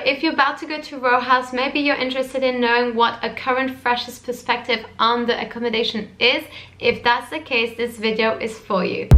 if you're about to go to Rowe House, maybe you're interested in knowing what a current fresher's perspective on the accommodation is. If that's the case, this video is for you.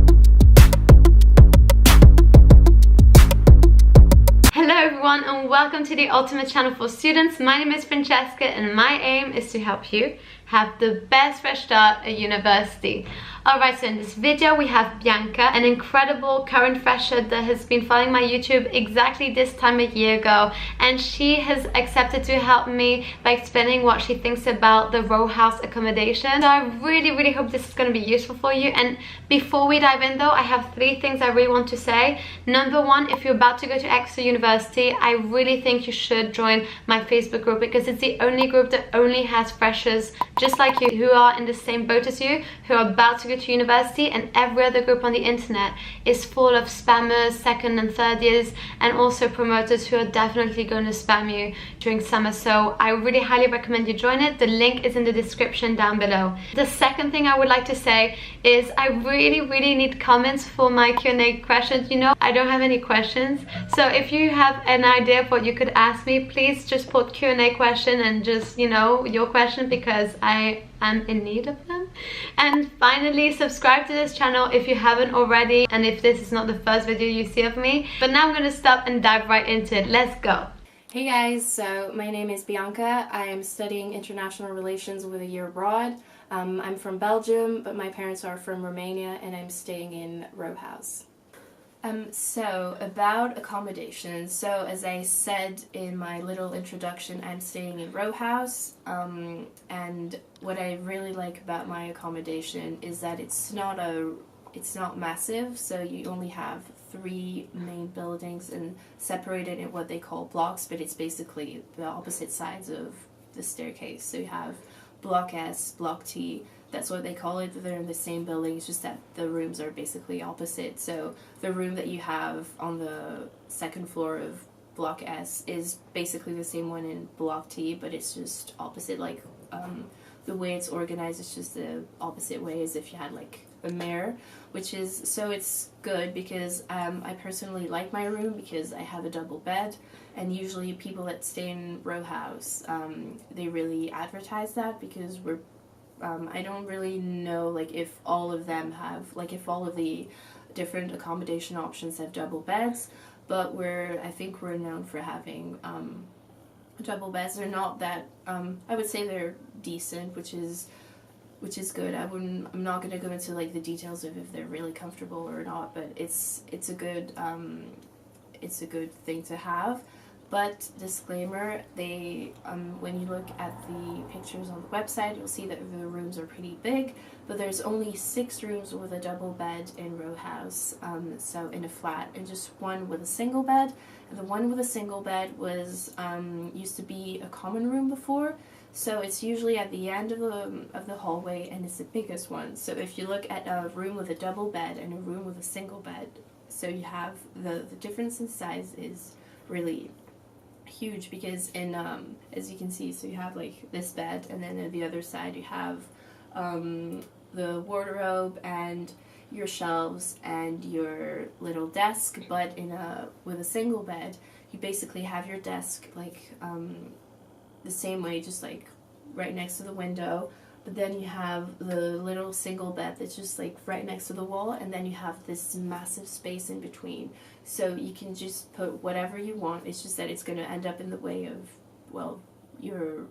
Hello everyone and welcome to the ultimate channel for students. My name is Francesca and my aim is to help you have the best fresh start at university. Alright, so in this video we have Bianca, an incredible current fresher that has been following my YouTube exactly this time a year ago, and she has accepted to help me by explaining what she thinks about the Rowe House accommodation. So I really hope this is going to be useful for you. And before we dive in though, I have 3 things I really want to say. Number 1, if you're about to go to Exeter University, I really think you should join my Facebook group, because it's the only group that only has freshers just like you who are in the same boat as you, who are about to go to university, and every other group on the internet is full of spammers, second and third years, and also promoters who are definitely going to spam you during summer. So I really highly recommend you join it. The link is in the description down below. The second thing I would like to say is I really need comments for my Q&A questions. You know, I don't have any questions, so if you have an idea of what you could ask me, please just put Q&A question and just, you know, your question, because I am in need of them. And finally, subscribe to this channel if you haven't already, and if this is not the first video you see of me. But now I'm going to stop and dive right into it. Let's go. Hey guys, so my name is Bianca. I am studying international relations with a year abroad. I'm from Belgium, but my parents are from Romania, and I'm staying in Rowe House. So about accommodation. So as I said in my little introduction, I'm staying in Rowe House, and what I really like about my accommodation is that it's not massive. So you only have 3 main buildings and separated in what they call blocks, but it's basically the opposite sides of the staircase. So you have Block S, Block T. That's what they call it. They're in the same building, it's just that the rooms are basically opposite. So the room that you have on the 2nd floor of Block S is basically the same one in Block T, but it's just opposite. Like the way it's organized is just the opposite way, as if you had like a mirror, which is, so it's good because I personally like my room because I have a double bed, and usually people that stay in Rowe House, they really advertise that, because we're I don't really know like if all of them have, like if all of the different accommodation options have double beds, but I think we're known for having double beds. They're not that I would say they're decent, which is good. I'm not going to go into like the details of if they're really comfortable or not, but it's a good thing to have. But disclaimer, they when you look at the pictures on the website, you'll see that the rooms are pretty big, but there's only 6 rooms with a double bed in Rowe House, so in a flat, and just 1 with a single bed. And the one with a single bed was used to be a common room before, so it's usually at the end of the hallway, and it's the biggest one. So if you look at a room with a double bed and a room with a single bed, so you have the difference in size is really huge, because in as you can see, so you have like this bed, and then on the other side you have the wardrobe and your shelves and your little desk. But with a single bed, you basically have your desk like the same way, just like right next to the window, but then you have the little single bed that's just like right next to the wall, and then you have this massive space in between, so you can just put whatever you want. It's just that it's going to end up in the way of, well, your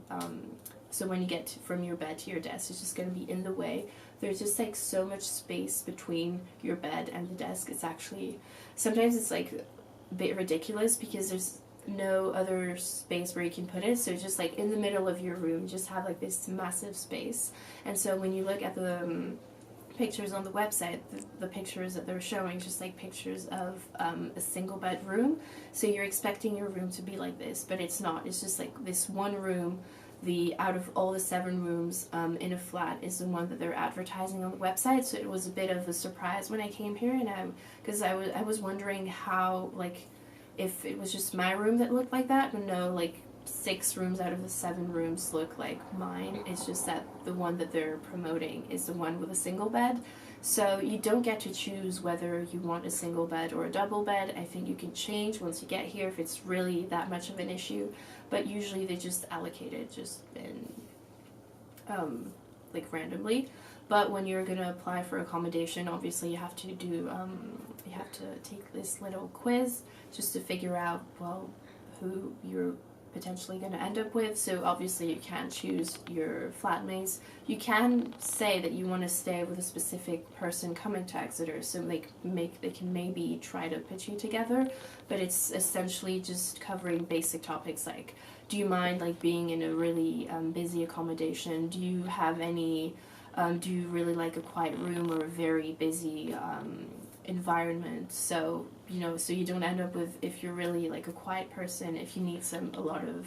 so when you get from your bed to your desk, it's just going to be in the way. There's just like so much space between your bed and the desk. It's actually, sometimes it's like a bit ridiculous, because there's no other space where you can put it, so it's just like in the middle of your room, you just have like this massive space. And so when you look at the pictures on the website, the pictures that they're showing, just like pictures of a single bedroom, so you're expecting your room to be like this, but it's not. It's just like this one room. Out of all the 7 rooms in a flat is the one that they're advertising on the website. So it was a bit of a surprise when I came here, and because I was wondering how, like, if it was just my room that looked like that, but no, like 6 rooms out of the 7 rooms look like mine. It's just that the one that they're promoting is the one with a single bed. So you don't get to choose whether you want a single bed or a double bed. I think you can change once you get here if it's really that much of an issue, but usually they just allocate it just in like randomly. But when you're gonna apply for accommodation, obviously you have to do you have to take this little quiz just to figure out, well, who you're potentially going to end up with. So obviously you can't choose your flatmates. You can say that you want to stay with a specific person coming to Exeter, so they can maybe try to pitch you together, but it's essentially just covering basic topics like, do you mind like being in a really busy accommodation? Do you have any do you really like a quiet room or a very busy environment? So so you don't end up with, if you're really like a quiet person, if you need a lot of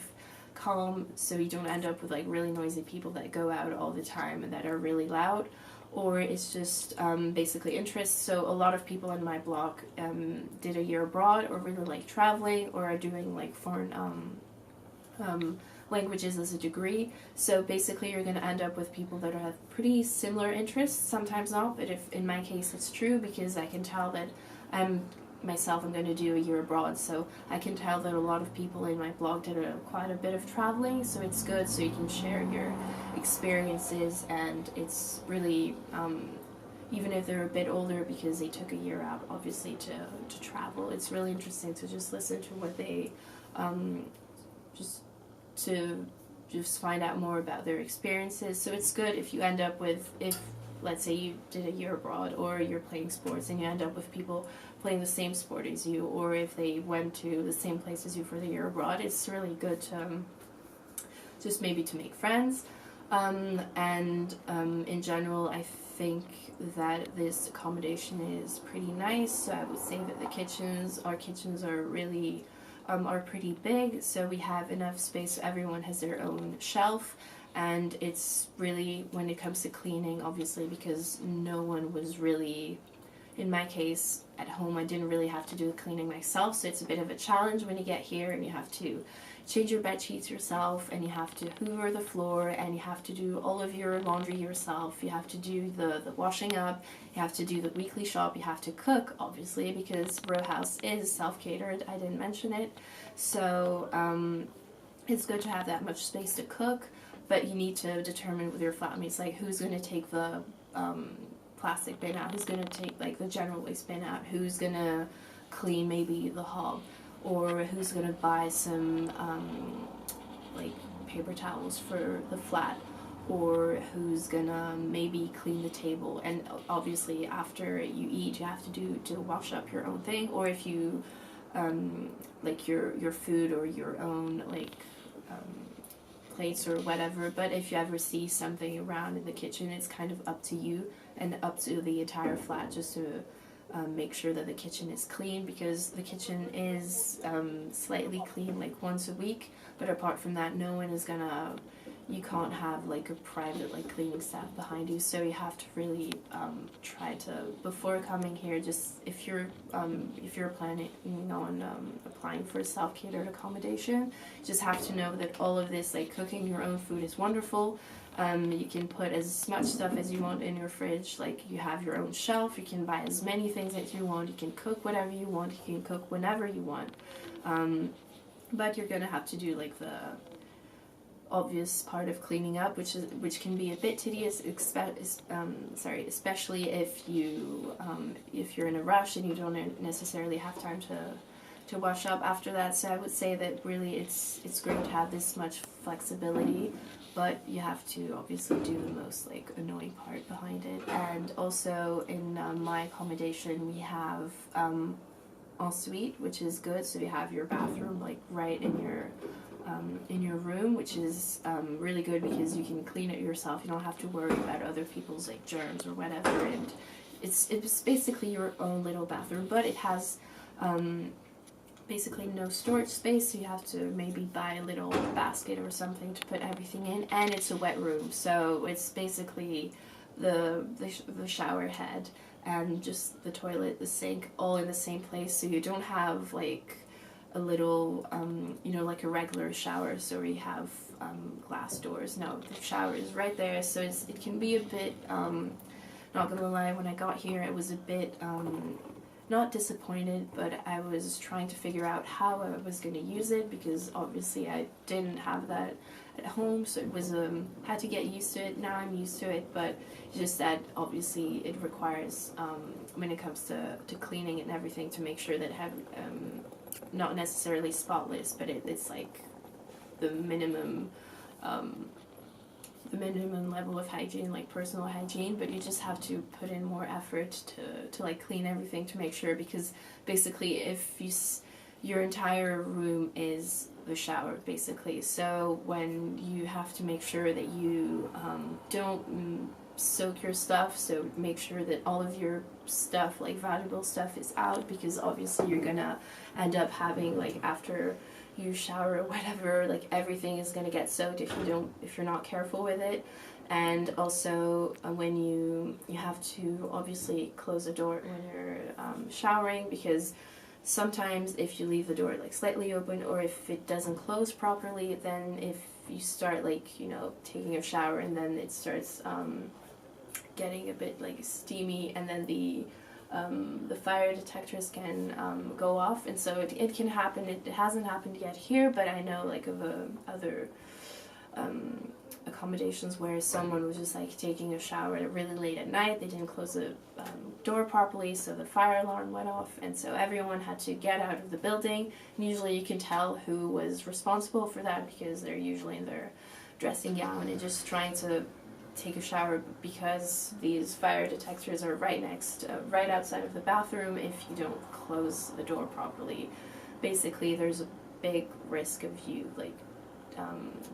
calm, so you don't end up with like really noisy people that go out all the time and that are really loud, or it's just basically interest. So a lot of people in my block did a year abroad or really like traveling or are doing like foreign languages as a degree. So basically you're going to end up with people that have pretty similar interests, sometimes not, but if in my case it's true, because I can tell that I'm going to do a year abroad, so I can tell that a lot of people in my blog did quite a bit of traveling, so it's good, so you can share your experiences, and it's really even if they're a bit older, because they took a year out obviously to travel, it's really interesting to just listen to what they just find out more about their experiences. So it's good if you end up with, if let's say you did a year abroad or you're playing sports and you end up with people playing the same sport as you, or if they went to the same place as you for the year abroad, it's really good to just maybe to make friends. In general, I think that this accommodation is pretty nice. So I would say that our kitchens are really are pretty big, so we have enough space, so everyone has their own shelf, and it's really, when it comes to cleaning, obviously, because no one was really, in my case, at home, I didn't really have to do the cleaning myself, so it's a bit of a challenge when you get here and you have to change your bed sheets yourself, and you have to hoover the floor, and you have to do all of your laundry yourself, you have to do the washing up, you have to do the weekly shop, you have to cook, obviously, because Rowe House is self-catered, I didn't mention it, so it's good to have that much space to cook, but you need to determine with your flatmates, like, who's going to take the plastic bin out, who's going to take like the general waste bin out, who's going to clean maybe the hob, or who's going to buy some like paper towels for the flat, or who's gonna maybe clean the table. And obviously after you eat, you have to wash up your own thing, or if you like your food or your own like plates or whatever. But if you ever see something around in the kitchen, it's kind of up to you and up to the entire flat just to make sure that the kitchen is clean, because the kitchen is slightly clean like once a week, but apart from that, no one is gonna, you can't have like a private like cleaning staff behind you, so you have to really try to, before coming here, just if you're planning on applying for a self-catered accommodation, just have to know that all of this, like cooking your own food, is wonderful. You can put as much stuff as you want in your fridge, like you have your own shelf, you can buy as many things as you want, you can cook whatever you want, you can cook whenever you want, but you're gonna have to do like the obvious part of cleaning up, which can be a bit tedious, especially if you're in a rush and you don't necessarily have time to wash up after that. So I would say that really it's great to have this much flexibility, but you have to obviously do the most like annoying part behind it. And also in my accommodation we have ensuite, which is good, so you have your bathroom like right in your room, which is really good because you can clean it yourself. You don't have to worry about other people's like germs or whatever, and it's basically your own little bathroom, but it has basically no storage space, so you have to maybe buy a little basket or something to put everything in, and it's a wet room, so it's basically the shower head and just the toilet, the sink, all in the same place, so you don't have like a little like a regular shower, so we have glass doors. No, the shower is right there, so it can be a bit Not gonna lie, when I got here, I was a bit not disappointed, but I was trying to figure out how I was going to use it, because obviously I didn't have that at home, so it was had to get used to it. Now I'm used to it, but just that obviously it requires when it comes to cleaning and everything, to make sure that it have not necessarily spotless, but it's like the minimum level of hygiene, like personal hygiene, but you just have to put in more effort to like clean everything, to make sure, because basically if your entire room is the shower basically, so when you have to make sure that you don't soak your stuff, so make sure that all of your stuff, like valuable stuff, is out, because obviously you're gonna end up having, like, after you shower or whatever, like everything is gonna get soaked if you're not careful with it. And also when you have to obviously close the door when you're showering, because sometimes if you leave the door like slightly open, or if it doesn't close properly, then if you start, like, you know, taking a shower and then it starts getting a bit like steamy, and then the fire detectors can go off, and so it can happen. It hasn't happened yet here, but I know like of other accommodations where someone was just like taking a shower really late at night. They didn't close the door properly, so the fire alarm went off, and so everyone had to get out of the building. And usually you can tell who was responsible for that, because they're usually in their dressing gown and just trying to take a shower, because these fire detectors are right outside of the bathroom. If you don't close the door properly, basically there's a big risk of you like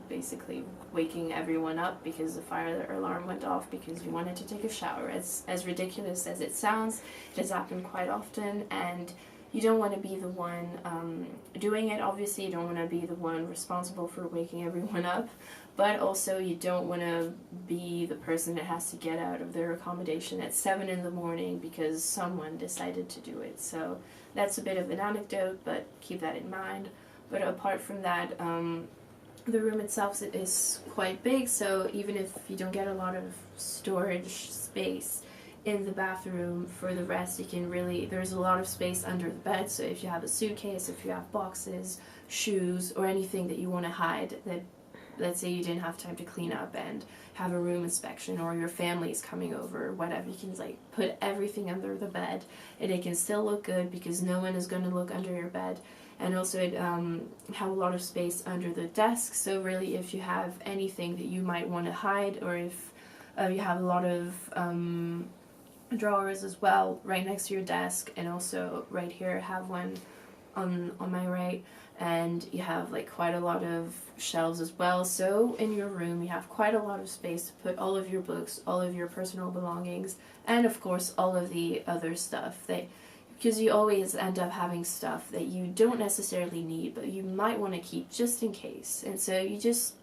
basically waking everyone up because the fire alarm went off because you wanted to take a shower. As ridiculous as it sounds, it has happened quite often, and you don't want to be the one doing it. Obviously you don't want to be the one responsible for waking everyone up, but also you don't want to be the person that has to get out of their accommodation at 7 in the morning because someone decided to do it. So that's a bit of an anecdote, but keep that in mind. But apart from that, the room itself is quite big, so even if you don't get a lot of storage space in the bathroom, for the rest you can there's a lot of space under the bed. So if you have a suitcase, if you have boxes, shoes, or anything that you want to hide, that let's say you didn't have time to clean up and have a room inspection, or your family's coming over or whatever, you can like put everything under the bed and it can still look good because no one is going to look under your bed. And also it have a lot of space under the desk, so really if you have anything that you might want to hide, or if you have a lot of drawers as well right next to your desk, and also right here I have one on my right, and you have like quite a lot of shelves as well. So in your room you have quite a lot of space to put all of your books, all of your personal belongings, and of course all of the other stuff because you always end up having stuff that you don't necessarily need, but you might want to keep just in case. And so you just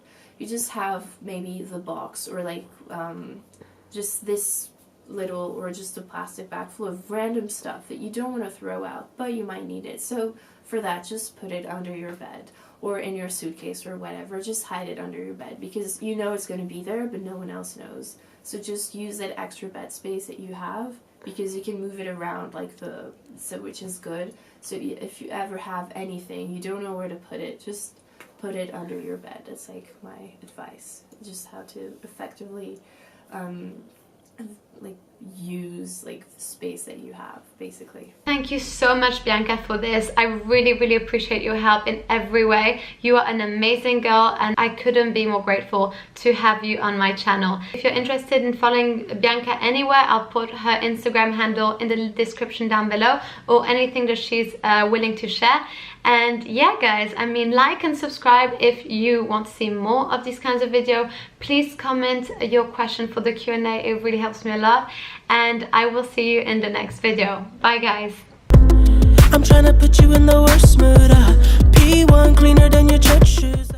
have maybe the box, or like just this little, or just a plastic bag full of random stuff that you don't want to throw out, but you might need it. So for that, just put it under your bed or in your suitcase or whatever. Just hide it under your bed, because you know it's going to be there, but no one else knows. So just use that extra bed space that you have, because you can move it around which is good. So if you ever have anything, you don't know where to put it, just put it under your bed. That's like my advice. Just how to effectively like use like the space that you have, basically. Thank you so much, Bianca, for this. I really appreciate your help in every way. You are an amazing girl, and I couldn't be more grateful to have you on my channel. If you're interested in following Bianca anywhere, I'll put her Instagram handle in the description down below, or anything that she's willing to share. And yeah, guys, I mean, like and subscribe if you want to see more of these kinds of videos. Please comment your question for the Q&A. It really helps me a lot. And I will see you in the next video. Bye, guys. I'm trying to put you in the worst mood. P1 cleaner than your church shoes.